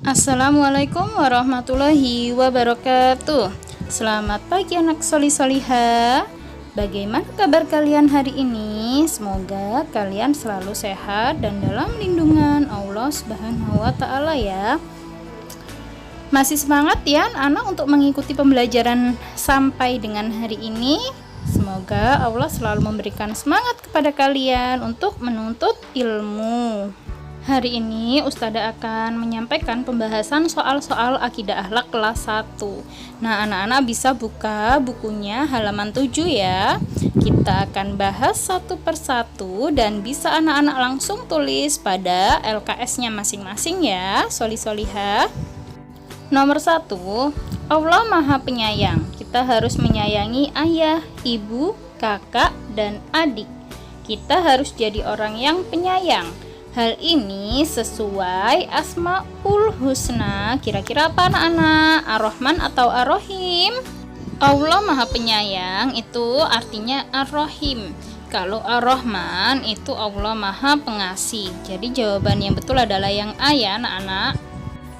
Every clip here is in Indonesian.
Assalamualaikum warahmatullahi wabarakatuh. Selamat pagi anak soli-soliha. Bagaimana kabar kalian hari ini? Semoga kalian selalu sehat dan dalam lindungan Allah Subhanahu wa Ta'ala ya. Masih semangat ya anak untuk mengikuti pembelajaran sampai dengan hari ini? Semoga Allah selalu memberikan semangat kepada kalian untuk menuntut ilmu. Hari ini Ustadzah akan menyampaikan pembahasan soal-soal akidah akhlak kelas 1. Nah, anak-anak bisa buka bukunya halaman 7 ya. Kita akan bahas satu persatu dan bisa anak-anak langsung tulis pada LKS-nya masing-masing ya, soli-soliha. Nomor 1, Allah Maha Penyayang. Kita harus menyayangi ayah, ibu, kakak, dan adik. Kita harus jadi orang yang penyayang. Hal ini sesuai Asmaul Husna. Kira-kira apa anak-anak? Ar-Rahman atau Ar-Rahim? Allah Maha Penyayang itu artinya Ar-Rahim. Kalau Ar-Rahman itu Allah Maha Pengasih. Jadi jawaban yang betul adalah yang A ya anak-anak.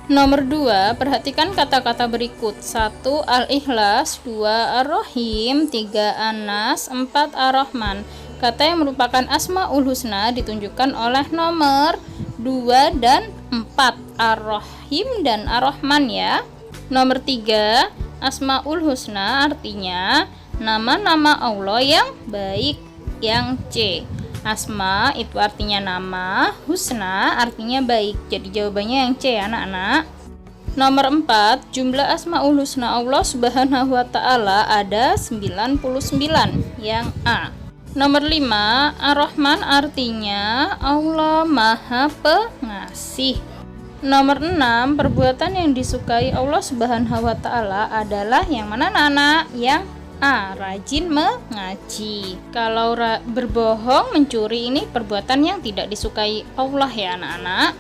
Nomor 2, perhatikan kata-kata berikut. 1. Al-Ikhlas, 2. Ar-Rahim, 3. An-Nas, 4. Ar-Rahman. Kata yang merupakan Asmaul Husna ditunjukkan oleh nomor 2 dan 4, Ar-Rahim dan Ar-Rahman ya. Nomor 3, Asmaul Husna artinya nama-nama Allah yang baik, yang C. Asma itu artinya nama, Husna artinya baik. Jadi jawabannya yang C ya anak-anak. Nomor 4, jumlah Asmaul Husna Allah Subhanahu wa Ta'ala ada 99, yang A. Nomor 5, Ar-Rahman artinya Allah Maha Pengasih. Nomor 6, perbuatan yang disukai Allah Subhanahu wa Ta'ala adalah yang mana anak-anak? Yang A, rajin mengaji. Kalau berbohong, mencuri ini perbuatan yang tidak disukai Allah ya anak-anak.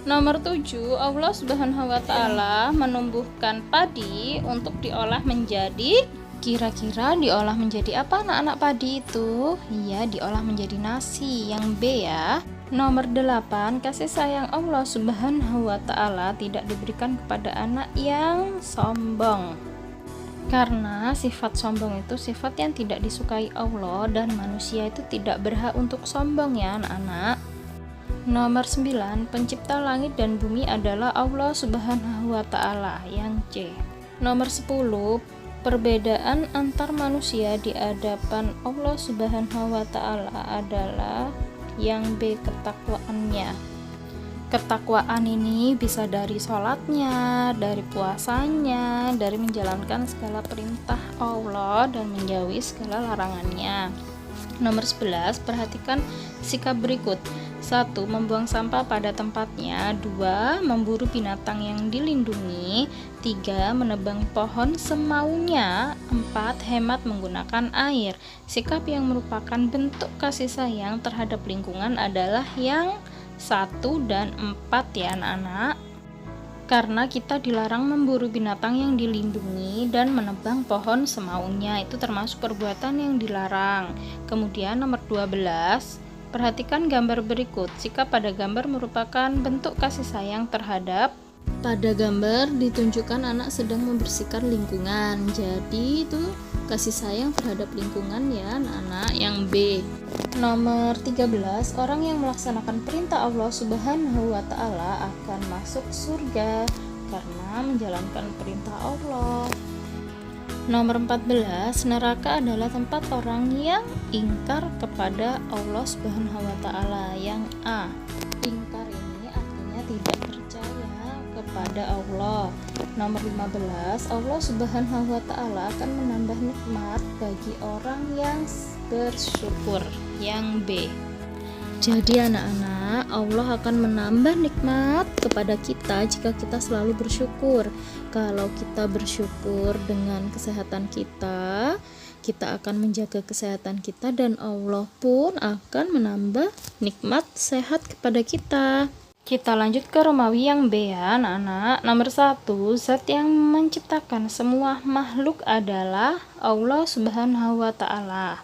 Nomor 7, Allah Subhanahu wa Ta'ala menumbuhkan padi untuk diolah menjadi, kira-kira diolah menjadi apa anak-anak padi itu? Iya, diolah menjadi nasi, yang B ya. Nomor 8, kasih sayang Allah Subhanahu wa Ta'ala tidak diberikan kepada anak yang sombong. Karena sifat sombong itu sifat yang tidak disukai Allah dan manusia itu tidak berhak untuk sombong ya anak-anak. Nomor 9, pencipta langit dan bumi adalah Allah Subhanahu wa Ta'ala, yang C. Nomor 10, perbedaan antar manusia di hadapan Allah Subhanahu wa Ta'ala adalah yang B, ketakwaannya. Ketakwaan ini bisa dari sholatnya, dari puasanya, dari menjalankan segala perintah Allah dan menjauhi segala larangannya. Nomor 11, perhatikan sikap berikut. 1. Membuang sampah pada tempatnya. 2. Memburu binatang yang dilindungi. 3. Menebang pohon semaunya. 4. Hemat menggunakan air. Sikap yang merupakan bentuk kasih sayang terhadap lingkungan adalah yang 1 dan 4 ya anak-anak. Karena kita dilarang memburu binatang yang dilindungi dan menebang pohon semaunya, itu termasuk perbuatan yang dilarang. Kemudian nomor 12, perhatikan gambar berikut. Sikap pada gambar merupakan bentuk kasih sayang terhadap. Pada gambar ditunjukkan anak sedang membersihkan lingkungan. Jadi itu kasih sayang terhadap lingkungan ya anak-anak, yang B. Nomor 13, orang yang melaksanakan perintah Allah Subhanahu wa Ta'ala akan masuk surga karena menjalankan perintah Allah. Nomor 14, neraka adalah tempat orang yang ingkar kepada Allah Subhanahu wa Ta'ala, yang A. Ingkar ini artinya tidak percaya kepada Allah. Nomor 15, Allah Subhanahu wa Ta'ala akan menambah nikmat bagi orang yang bersyukur, yang B. Jadi anak-anak, Allah akan menambah nikmat kepada kita jika kita selalu bersyukur. Kalau kita bersyukur dengan kesehatan kita akan menjaga kesehatan kita dan Allah pun akan menambah nikmat sehat kepada kita. Kita lanjut ke Romawi yang B ya anak-anak. Nomor 1, zat yang menciptakan semua makhluk adalah Allah Subhanahu wa Ta'ala.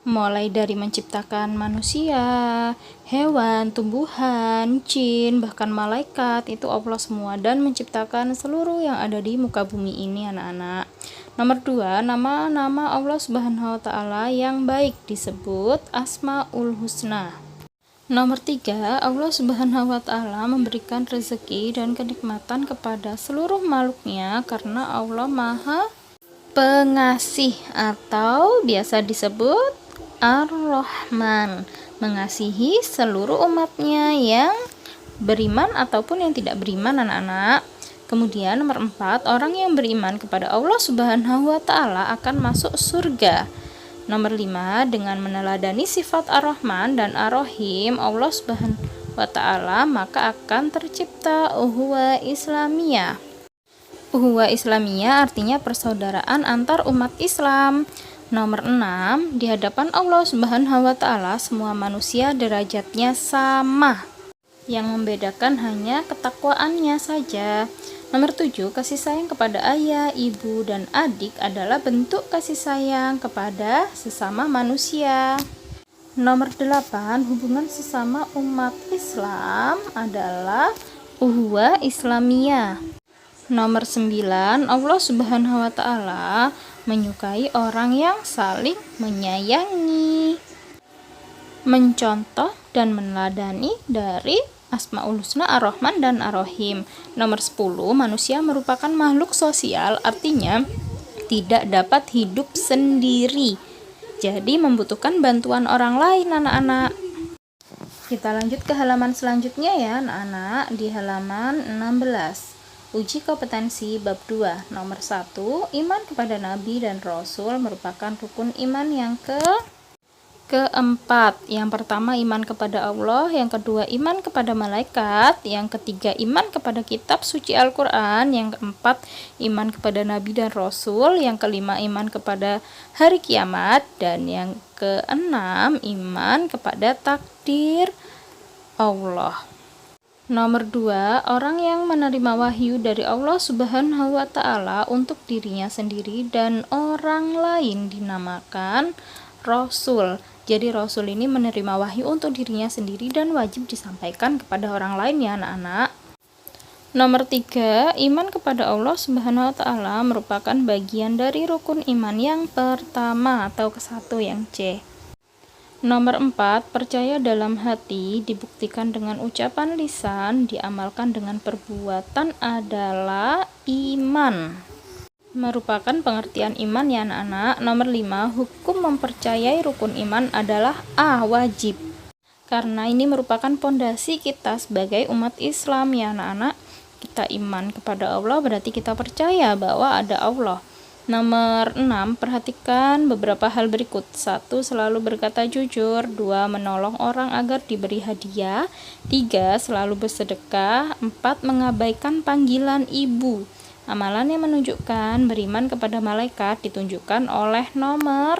mulai dari menciptakan manusia, hewan, tumbuhan, jin, bahkan malaikat, itu Allah semua, dan menciptakan seluruh yang ada di muka bumi ini, anak-anak. Nomor 2, nama-nama Allah Subhanahu wa Ta'ala yang baik disebut Asmaul Husna. Nomor 3, Allah Subhanahu wa Ta'ala memberikan rezeki dan kenikmatan kepada seluruh makhluknya karena Allah Maha Pengasih atau biasa disebut Ar-Rahman, mengasihi seluruh umatnya yang beriman ataupun yang tidak beriman, anak-anak. Kemudian nomor 4, orang yang beriman kepada Allah Subhanahu wa Ta'ala akan masuk surga. Nomor 5, dengan meneladani sifat Ar-Rahman dan Ar-Rahim Allah Subhanahu wa Ta'ala, maka akan tercipta ukhuwah Islamiyah. Ukhuwah Islamiyah artinya persaudaraan antar umat Islam. Nomor 6, di hadapan Allah Subhanahu wa Ta'ala semua manusia derajatnya sama. Yang membedakan hanya ketakwaannya saja. Nomor 7, kasih sayang kepada ayah, ibu, dan adik adalah bentuk kasih sayang kepada sesama manusia. Nomor 8, hubungan sesama umat Islam adalah ukhuwah Islamiyah. Nomor 9, Allah Subhanahu wa Ta'ala menyukai orang yang saling menyayangi, mencontoh dan meneladani dari Asmaul Husna, Ar-Rahman, dan Ar-Rahim. Nomor 10, manusia merupakan makhluk sosial, artinya tidak dapat hidup sendiri, jadi membutuhkan bantuan orang lain, anak-anak. Kita lanjut ke halaman selanjutnya ya, anak-anak, di halaman 16. Uji kompetensi bab 2. Nomor 1, iman kepada Nabi dan Rasul merupakan rukun iman yang keempat. Yang pertama iman kepada Allah, yang kedua iman kepada malaikat, yang ketiga iman kepada kitab suci Al-Quran, yang keempat iman kepada Nabi dan Rasul, yang kelima iman kepada hari kiamat, dan yang keenam iman kepada takdir Allah. Nomor 2, orang yang menerima wahyu dari Allah Subhanahu wa Ta'ala untuk dirinya sendiri dan orang lain dinamakan Rasul. Jadi Rasul ini menerima wahyu untuk dirinya sendiri dan wajib disampaikan kepada orang lain ya, anak-anak. Nomor 3, iman kepada Allah Subhanahu wa Ta'ala merupakan bagian dari rukun iman yang pertama atau ke-1 yang C. Nomor 4, percaya dalam hati dibuktikan dengan ucapan lisan, diamalkan dengan perbuatan adalah iman. Merupakan pengertian iman ya, anak-anak. Nomor 5, hukum mempercayai rukun iman adalah A, wajib. Karena ini merupakan pondasi kita sebagai umat Islam ya, anak-anak. Kita iman kepada Allah berarti kita percaya bahwa ada Allah. Nomor 6, perhatikan beberapa hal berikut. 1, selalu berkata jujur. 2, menolong orang agar diberi hadiah. 3, selalu bersedekah. 4, mengabaikan panggilan ibu. Amalan yang menunjukkan beriman kepada malaikat ditunjukkan oleh nomor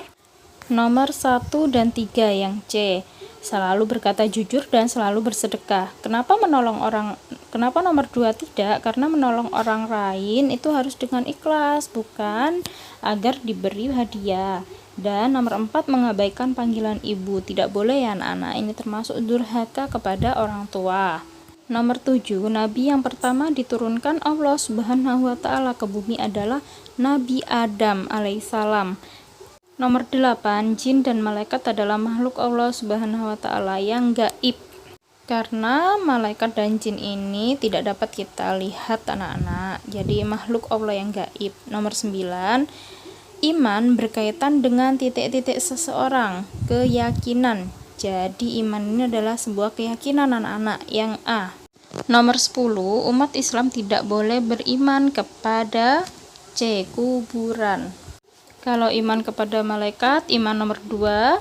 1 dan 3 yang C. Selalu berkata jujur dan selalu bersedekah. Kenapa nomor 2 tidak? Karena menolong orang lain itu harus dengan ikhlas, bukan agar diberi hadiah. Dan nomor 4, mengabaikan panggilan ibu. Tidak boleh ya, anak-anak. Ini termasuk durhaka kepada orang tua. Nomor 7, nabi yang pertama diturunkan Allah Subhanahu wa Ta'ala ke bumi adalah Nabi Adam alaihissalam. Nomor 8, jin dan malaikat adalah makhluk Allah Subhanahu wa Ta'ala yang gaib. Karena malaikat dan jin ini tidak dapat kita lihat, anak-anak. Jadi makhluk Allah yang gaib. Nomor 9, iman berkaitan dengan titik-titik seseorang, keyakinan. Jadi iman ini adalah sebuah keyakinan, anak-anak, yang A. Nomor 10, umat Islam tidak boleh beriman kepada C, kuburan. Kalau iman kepada malaikat, iman nomor 2,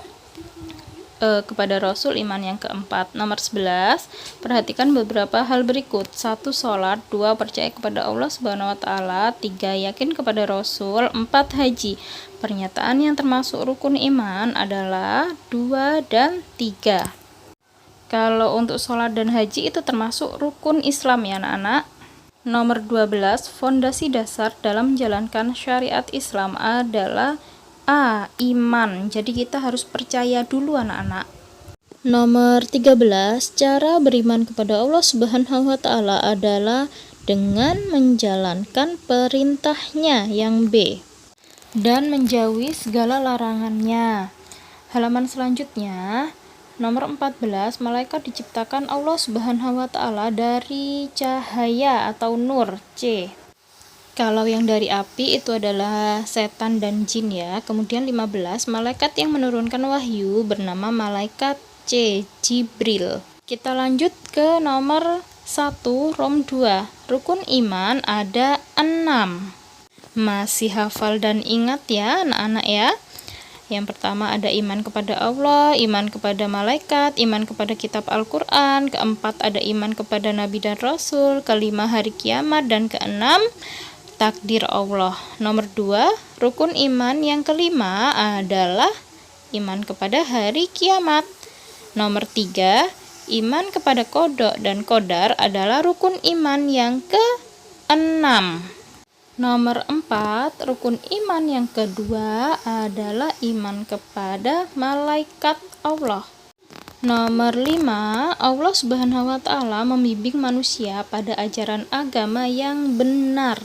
kepada Rasul, iman yang keempat. Nomor 11, perhatikan beberapa hal berikut. 1, sholat. 2, percaya kepada Allah Subhanahu wa Ta'ala. 3, yakin kepada Rasul. 4, haji. Pernyataan yang termasuk rukun iman adalah 2 dan 3. Kalau untuk sholat dan haji itu termasuk rukun Islam ya, anak-anak. Nomor 12, fondasi dasar dalam menjalankan syariat Islam adalah A. Iman. Jadi kita harus percaya dulu anak-anak. Nomor 13, cara beriman kepada Allah Subhanahu wa taala adalah dengan menjalankan perintahnya yang B dan menjauhi segala larangannya. Halaman selanjutnya, nomor 14, malaikat diciptakan Allah Subhanahu wa taala dari cahaya atau nur C. Kalau yang dari api itu adalah setan dan jin ya. Kemudian 15, malaikat yang menurunkan wahyu bernama malaikat C. Jibril. Kita lanjut ke nomor 1, rom 2. Rukun iman ada 6. Masih hafal dan ingat ya anak-anak ya. Yang pertama ada iman kepada Allah, iman kepada malaikat, iman kepada kitab Al-Quran. Keempat ada iman kepada Nabi dan Rasul. Kelima hari kiamat. Dan keenam takdir Allah. Nomor 2, rukun iman yang kelima adalah iman kepada hari kiamat. Nomor 3, iman kepada qada dan qadar adalah rukun iman yang ke-6. Nomor 4, rukun iman yang kedua adalah iman kepada malaikat Allah. Nomor 5, Allah Subhanahu wa taala membimbing manusia pada ajaran agama yang benar,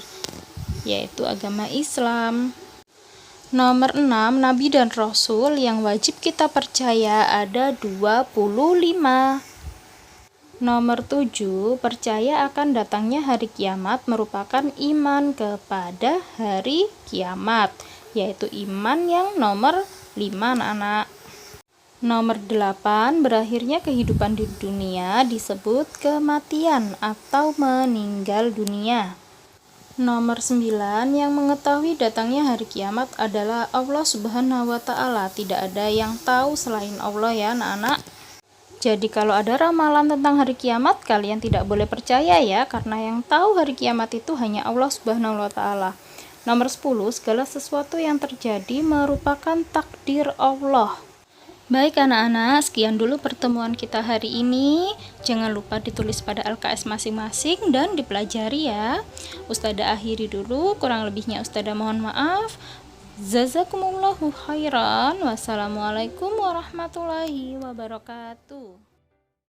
yaitu agama Islam. Nomor 6, Nabi dan Rasul yang wajib kita percaya ada 25. Nomor 7, percaya akan datangnya hari kiamat merupakan iman kepada hari kiamat, yaitu iman yang nomor 5 anak-anak. Nomor 8, berakhirnya kehidupan di dunia disebut kematian atau meninggal dunia. Nomor 9, yang mengetahui datangnya hari kiamat adalah Allah Subhanahu wa taala. Tidak ada yang tahu selain Allah ya anak-anak. Jadi kalau ada ramalan tentang hari kiamat, kalian tidak boleh percaya ya, karena yang tahu hari kiamat itu hanya Allah Subhanahu wa taala. Nomor 10, segala sesuatu yang terjadi merupakan takdir Allah. Baik anak-anak, sekian dulu pertemuan kita hari ini. Jangan lupa ditulis pada LKS masing-masing dan dipelajari ya. Ustadzah akhiri dulu, kurang lebihnya Ustadzah mohon maaf. Jazakumullahu khairan. Wassalamualaikum warahmatullahi wabarakatuh.